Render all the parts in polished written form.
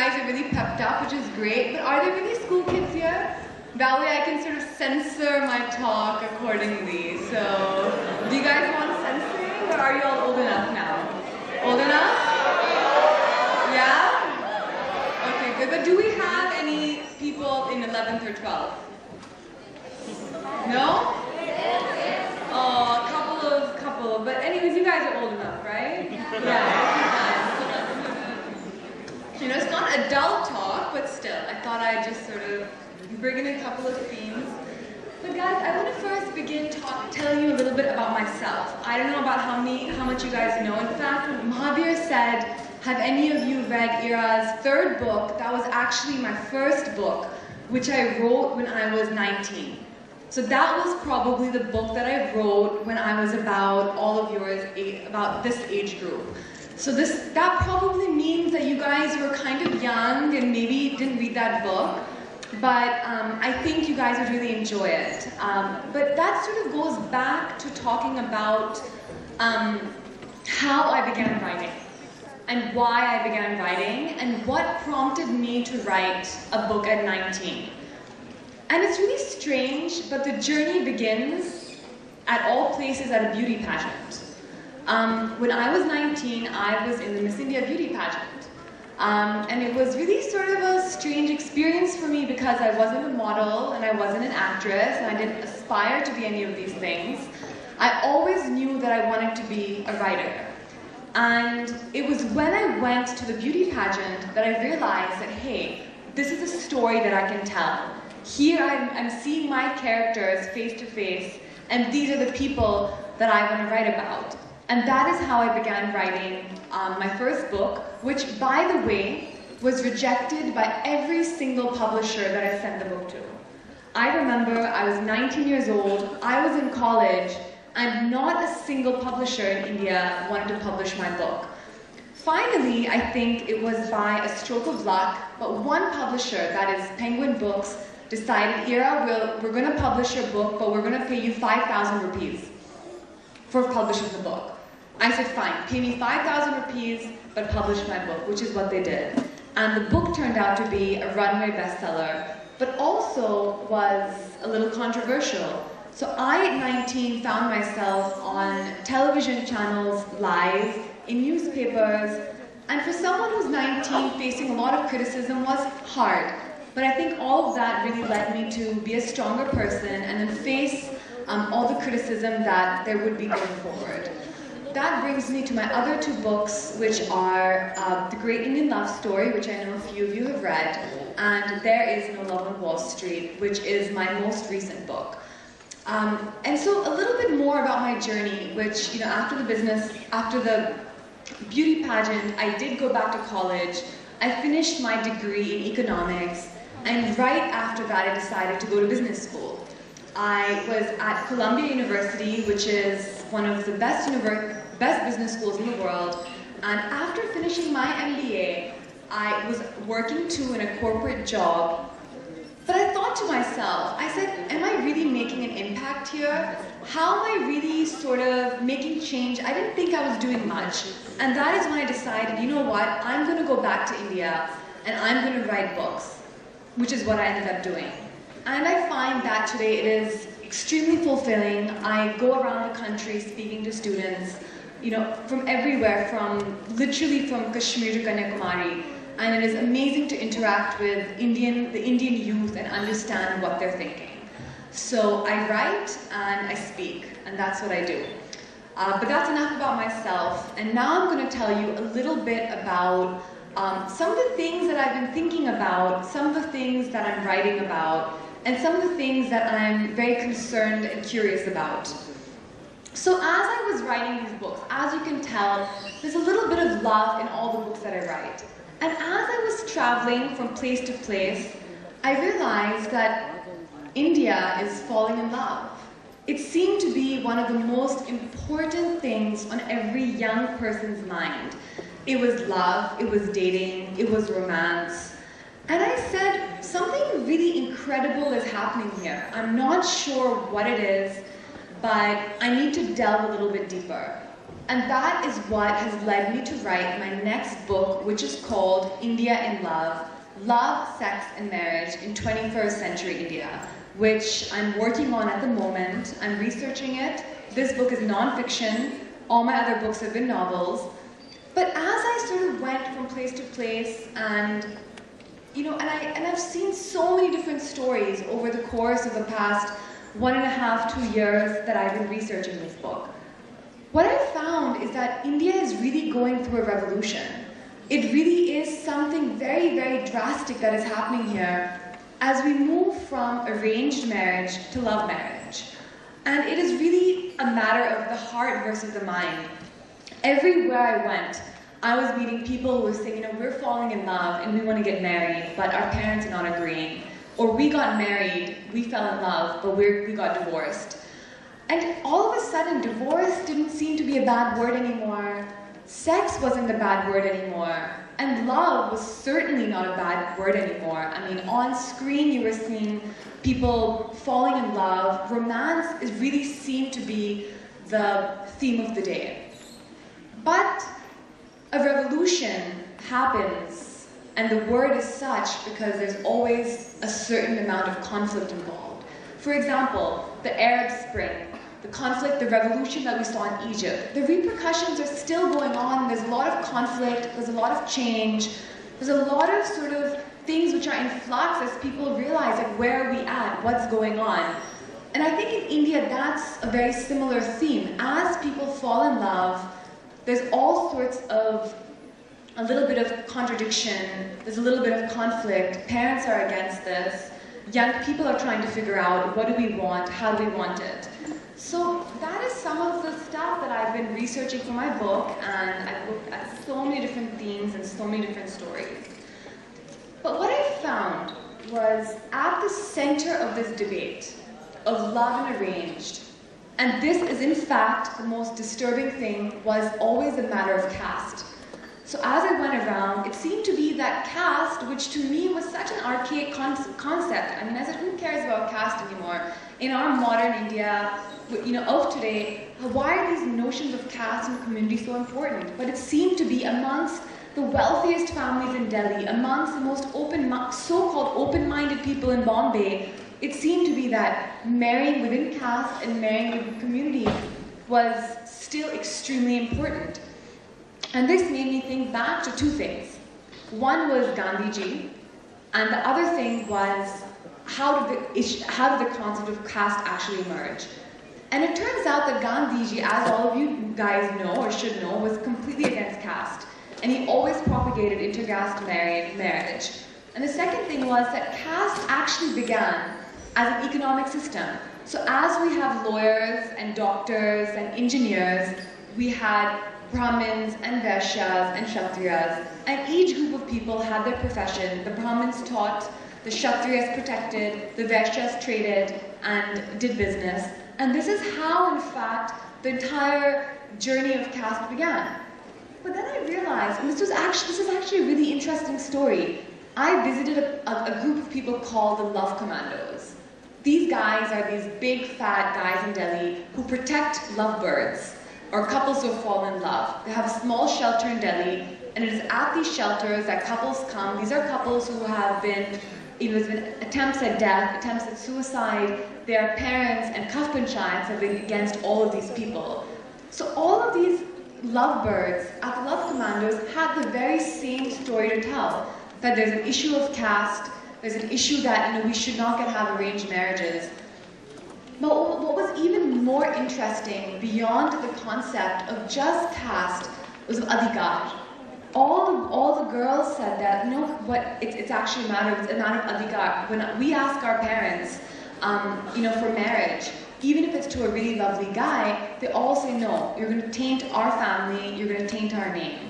guys are really pepped up, which is great, but are there really school kids here? That way I can sort of censor my talk accordingly. So, do you guys want censoring, or are you all old enough now? Old enough? Yeah? Okay, good. But do we have any people in 11th or 12th? No? Oh, a couple. But anyways, you guys are old enough, right? Yeah. You know, it's not adult talk, but still, I thought I'd just sort of bring in a couple of themes. But guys, I want to first begin telling you a little bit about myself. I don't know about how much you guys know. In fact, when Mahavir said, have any of you read Ira's third book, that was actually my first book, which I wrote when I was 19. So that was probably the book that I wrote when I was about about this age group. So that probably means that you guys were kind of young and maybe didn't read that book, but I think you guys would really enjoy it. But that sort of goes back to talking about how I began writing and why I began writing and what prompted me to write a book at 19. And it's really strange, but the journey begins at all places at a beauty pageant. When I was 19, I was in the Miss India beauty pageant. And it was really sort of a strange experience for me because I wasn't a model and I wasn't an actress and I didn't aspire to be any of these things. I always knew that I wanted to be a writer. And it was when I went to the beauty pageant that I realized that, hey, this is a story that I can tell. Here I'm seeing my characters face to face, and these are the people that I want to write about. And that is how I began writing my first book, which, by the way, was rejected by every single publisher that I sent the book to. I remember I was 19 years old, I was in college, and not a single publisher in India wanted to publish my book. Finally, I think it was by a stroke of luck, but one publisher, that is Penguin Books, decided, Ira, we're going to publish your book, but we're going to pay you 5,000 rupees for publishing the book. I said, fine, pay me 5,000 rupees, but publish my book, which is what they did. And the book turned out to be a runway bestseller, but also was a little controversial. So I, at 19, found myself on television channels, live, in newspapers, and for someone who's 19, facing a lot of criticism was hard. But I think all of that really led me to be a stronger person and then face all the criticism that there would be going forward. That brings me to my other two books, which are The Great Indian Love Story, which I know a few of you have read, and There Is No Love on Wall Street, which is my most recent book. And so a little bit more about my journey, which, you know, after the beauty pageant, I did go back to college. I finished my degree in economics, and right after that, I decided to go to business school. I was at Columbia University, which is one of the best business schools in the world, and after finishing my MBA, I was working too in a corporate job. But I thought to myself, I said, am I really making an impact here? How am I really sort of making change? I didn't think I was doing much. And that is when I decided, you know what, I'm going to go back to India and I'm going to write books, which is what I ended up doing. And I find that today it is extremely fulfilling. I go around the country speaking to students, you know, from everywhere, literally from Kashmir to Kanyakumari. And it is amazing to interact with the Indian youth and understand what they're thinking. So I write and I speak, and that's what I do. But that's enough about myself. And now I'm going to tell you a little bit about some of the things that I've been thinking about, some of the things that I'm writing about, and some of the things that I'm very concerned and curious about. So as I was writing these books, as you can tell, there's a little bit of love in all the books that I write. And as I was traveling from place to place, I realized that India is falling in love. It seemed to be one of the most important things on every young person's mind. It was love, it was dating, it was romance. And I said, something really incredible is happening here. I'm not sure what it is, but I need to delve a little bit deeper. And that is what has led me to write my next book, which is called India in Love, Love, Sex and Marriage in 21st Century India, which I'm working on at the moment. I'm researching it. This book is non-fiction. All my other books have been novels. But as I sort of went from place to place and I've seen so many different stories over the course of the past 1.5, 2 years that I've been researching this book. What I found is that India is really going through a revolution. It really is something very, very drastic that is happening here as we move from arranged marriage to love marriage. And it is really a matter of the heart versus the mind. Everywhere I went, I was meeting people who were saying, we're falling in love and we want to get married, but our parents are not agreeing. Or we got married, we fell in love, but we got divorced. And all of a sudden, divorce didn't seem to be a bad word anymore. Sex wasn't a bad word anymore. And love was certainly not a bad word anymore. I mean, on screen you were seeing people falling in love. Romance really seemed to be the theme of the day. But a revolution happens, and the word is such because there's always a certain amount of conflict involved. For example, the Arab Spring, the conflict, the revolution that we saw in Egypt. The repercussions are still going on. There's a lot of conflict, there's a lot of change, there's a lot of sort of things which are in flux as people realize like where are we at, what's going on. And I think in India that's a very similar theme. As people fall in love, there's all sorts of a little bit of contradiction, there's a little bit of conflict, parents are against this, young people are trying to figure out what do we want, how do we want it. So that is some of the stuff that I've been researching for my book, and I've looked at so many different themes and so many different stories. But what I found was at the center of this debate of love and arranged, and this is in fact the most disturbing thing, was always a matter of caste. So as I went around, it seemed to be that caste, which to me was such an archaic concept. I mean, I said, who cares about caste anymore? In our modern India, of today, why are these notions of caste in the community so important? But it seemed to be amongst the wealthiest families in Delhi, amongst the most so-called open-minded people in Bombay, it seemed to be that marrying within caste and marrying within community was still extremely important. And this made me think back to two things. One was Gandhiji, and the other thing was how did the concept of caste actually emerge? And it turns out that Gandhiji, as all of you guys know or should know, was completely against caste. And he always propagated intercaste marriage. And the second thing was that caste actually began as an economic system. So as we have lawyers and doctors and engineers, we had Brahmins and Vaishyas and Kshatriyas, and each group of people had their profession. The Brahmins taught, the Kshatriyas protected, the Vaishyas traded and did business. And this is how, in fact, the entire journey of caste began. But then I realized, and this is actually a really interesting story. I visited a group of people called the Love Commandos. These guys are these big, fat guys in Delhi who protect lovebirds, or couples who have fallen in love. They have a small shelter in Delhi, and it is at these shelters that couples come. These are couples who have been, there's been attempts at death, attempts at suicide. Their parents and cuff panchayats have been against all of these people. So all of these lovebirds at the Love Commandos had the very same story to tell, that there's an issue of caste, there's an issue that we should not have arranged marriages. But what was even more interesting beyond the concept of just caste was adhikar. All the girls said that, it's actually a matter of adhikar. When we ask our parents, for marriage, even if it's to a really lovely guy, they all say, no, you're going to taint our family, you're going to taint our name.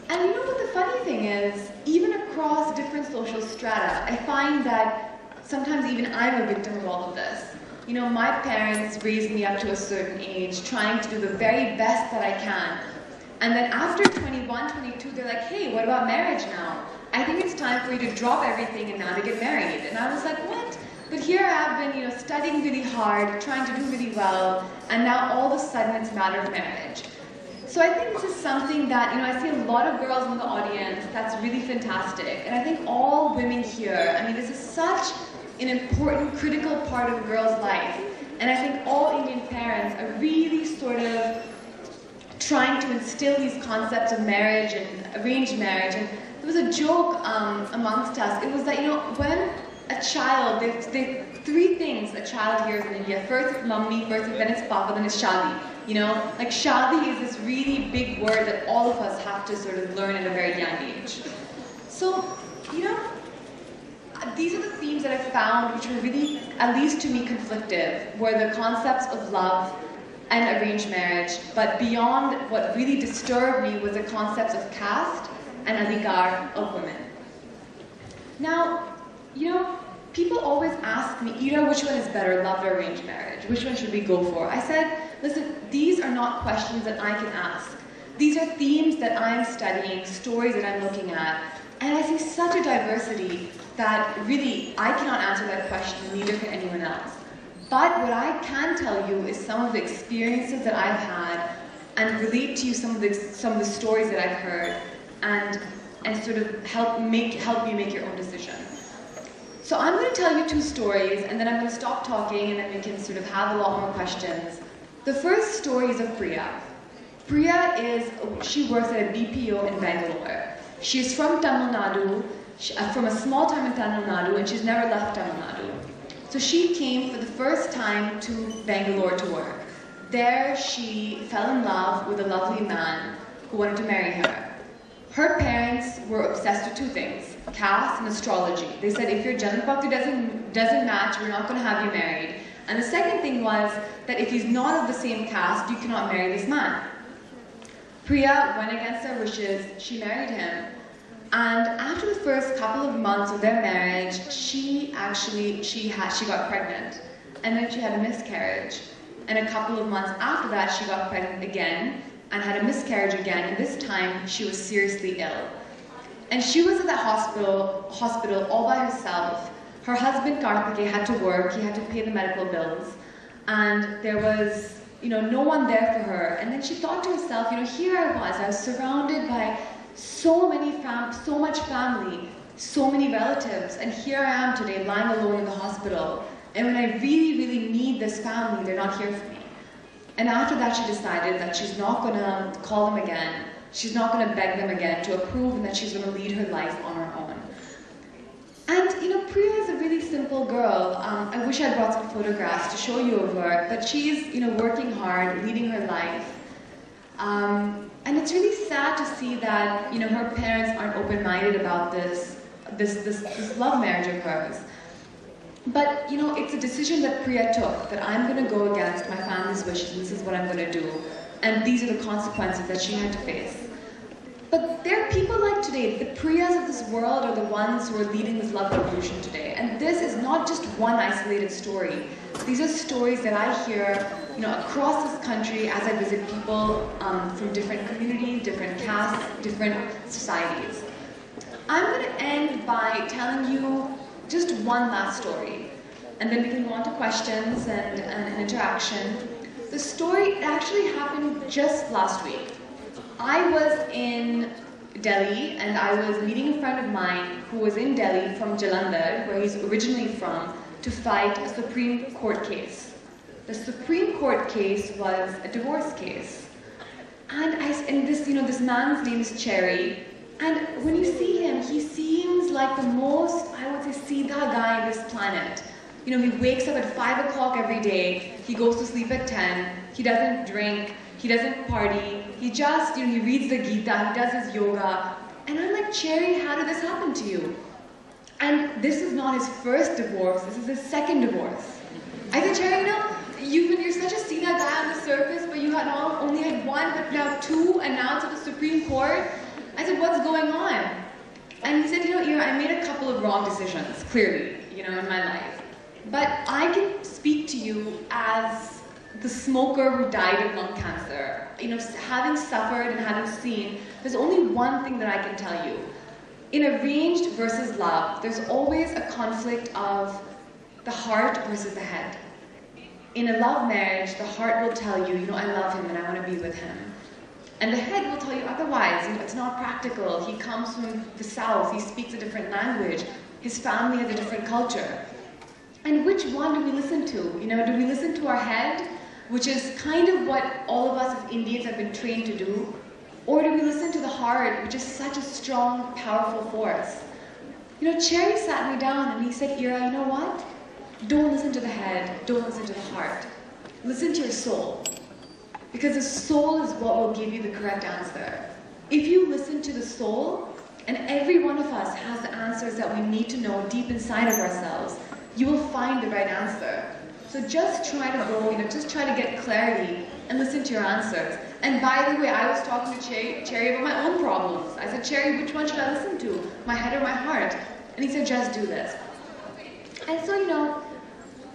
And you know what the funny thing is, even across different social strata, I find that sometimes even I'm a victim of all of this. My parents raised me up to a certain age, trying to do the very best that I can. And then after 21, 22, they're like, hey, what about marriage now? I think it's time for you to drop everything and now to get married. And I was like, what? But here I have been, studying really hard, trying to do really well, and now all of a sudden it's a matter of marriage. So I think this is something that, I see a lot of girls in the audience, that's really fantastic. And I think all women here, this is such an important, critical part of a girl's life. And I think all Indian parents are really sort of trying to instill these concepts of marriage and arranged marriage. And there was a joke amongst us. It was that, when a child, there's three things a child hears in India. First it's mummy, then it's papa, then it's shadi. Like shadi is this really big word that all of us have to sort of learn at a very young age. So, these are the themes that I found which were really, at least to me, conflictive, were the concepts of love and arranged marriage, but beyond what really disturbed me was the concepts of caste and adhikar of women. Now, people always ask me, Ira, which one is better, love or arranged marriage? Which one should we go for? I said, listen, these are not questions that I can ask. These are themes that I'm studying, stories that I'm looking at, and I see such a diversity that really I cannot answer that question, neither can anyone else. But what I can tell you is some of the experiences that I've had and relate to you some of the stories that I've heard and sort of help you make your own decision. So I'm going to tell you two stories, and then I'm going to stop talking, and then we can sort of have a lot more questions. The first story is of Priya. Priya she works at a BPO in Bangalore. She's from Tamil Nadu, from a small town in Tamil Nadu, and she's never left Tamil Nadu. So she came for the first time to Bangalore to work. There she fell in love with a lovely man who wanted to marry her. Her parents were obsessed with two things, caste and astrology. They said, if your Janapakti doesn't match, we're not going to have you married. And the second thing was that if he's not of the same caste, you cannot marry this man. Priya went against their wishes, she married him. And after the first couple of months of their marriage, she got pregnant. And then she had a miscarriage. And a couple of months after that, she got pregnant again and had a miscarriage again, and this time she was seriously ill. And she was at the hospital all by herself. Her husband Karthikeya had to work, he had to pay the medical bills, and there was no one there for her. And then she thought to herself, here I was surrounded by so much family, so many relatives, and here I am today lying alone in the hospital. And when I really, really need this family, they're not here for me. And after that, she decided that she's not going to call them again. She's not going to beg them again to approve, and that she's going to lead her life on her own. And, Priya is a really simple girl. I wish I'd brought some photographs to show you of her, but she's, working hard, leading her life. And it's really sad to see that, her parents aren't open-minded about this love marriage of hers. But, it's a decision that Priya took, that I'm going to go against my family's wishes, and this is what I'm going to do. And these are the consequences that she had to face. But there are people like today, the Priyas of this world are the ones who are leading this love revolution today. And this is not just one isolated story. These are stories that I hear, across this country as I visit people from different communities, different castes, different societies. I'm going to end by telling you just one last story, and then we can go on to questions and interaction. The story actually happened just last week. I was in Delhi, and I was meeting a friend of mine who was in Delhi from Jalandhar, where he's originally from, to fight a Supreme Court case. The Supreme Court case was a divorce case. And this man's name is Cherry. And when you see him, he seems like the most, I would say, Siddha guy on this planet. He wakes up at 5 o'clock every day, he goes to sleep at 10, he doesn't drink, he doesn't party, he just, he reads the Gita, he does his yoga. And I'm like, Cherry, how did this happen to you? And this is not his first divorce, this is his second divorce. I said, Cherry, you're such a Siddha guy on the surface, but you had only had one, but now two, and now it's at the Supreme Court. I said, what's going on? And he said, Ira, I made a couple of wrong decisions, clearly, in my life. But I can speak to you as the smoker who died of lung cancer. Having suffered and having seen, there's only one thing that I can tell you. In arranged versus love, there's always a conflict of the heart versus the head. In a love marriage, the heart will tell you, I love him and I want to be with him. And the head will tell you otherwise. You know, it's not practical. He comes from the south. He speaks a different language. His family has a different culture. And which one do we listen to? You know, do we listen to our head, which is kind of what all of us as Indians have been trained to do? Or do we listen to the heart, which is such a strong, powerful force? You know, Cherry sat me down and he said, Ira, you know what? Don't listen to the head, don't listen to the heart. Listen to your soul. Because the soul is what will give you the correct answer. If you listen to the soul, and every one of us has the answers that we need to know deep inside of ourselves, you will find the right answer. So just try to go, you know, just try to get clarity and listen to your answers. And by the way, I was talking to Cherry about my own problems. I said, Cherry, which one should I listen to? My head or my heart? And he said, just do this. And so, you know,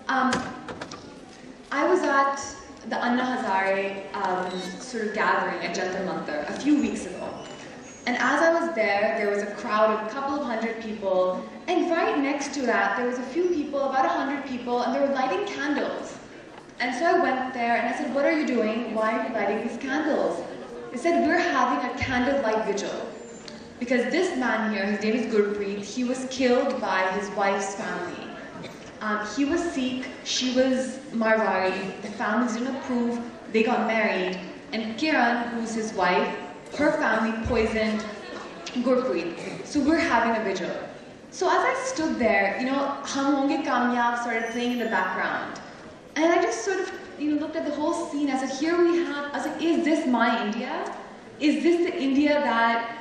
I was at the Anna Hazare sort of gathering at Jantar Mantar a few weeks ago. And as I was there was a crowd of a couple of hundred people, and right next to that, there was a few people, about 100 people, and they were lighting candles. And so I went there and I said, what are you doing? Why are you lighting these candles? They said, we're having a candlelight vigil. Because this man here, his name is Gurpreet, he was killed by his wife's family. He was Sikh, she was Marwari, the families didn't approve, they got married, and Kiran, who's his wife, her family poisoned Gurpreet. So we're having a vigil. So as I stood there, you know, Hum Honge Kamyab started playing in the background. And I just sort of, you know, looked at the whole scene. I said, here we have, I was like, is this my India? Is this the India that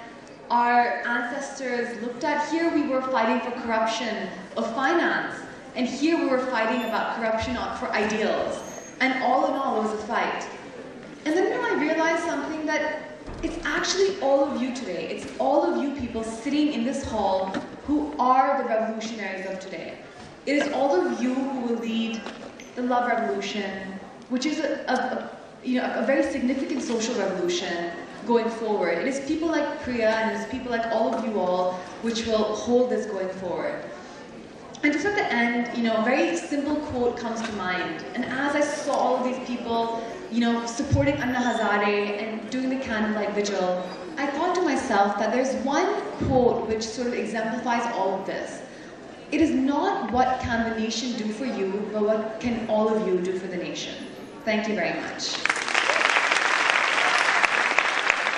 our ancestors looked at? Here we were fighting for corruption of finance. And here we were fighting about corruption for ideals. And all in all, it was a fight. And then, you know, I realized something, that it's actually all of you today. It's all of you people sitting in this hall who are the revolutionaries of today. It is all of you who will lead the love revolution, which is a very significant social revolution going forward. It is people like Priya and it is people like all of you all which will hold this going forward. And just at the end, you know, a very simple quote comes to mind. And as I saw all of these people, you know, supporting Anna Hazare and doing the candlelight vigil, I thought to myself that there's one quote which sort of exemplifies all of this. It is not what can the nation do for you, but what can all of you do for the nation. Thank you very much.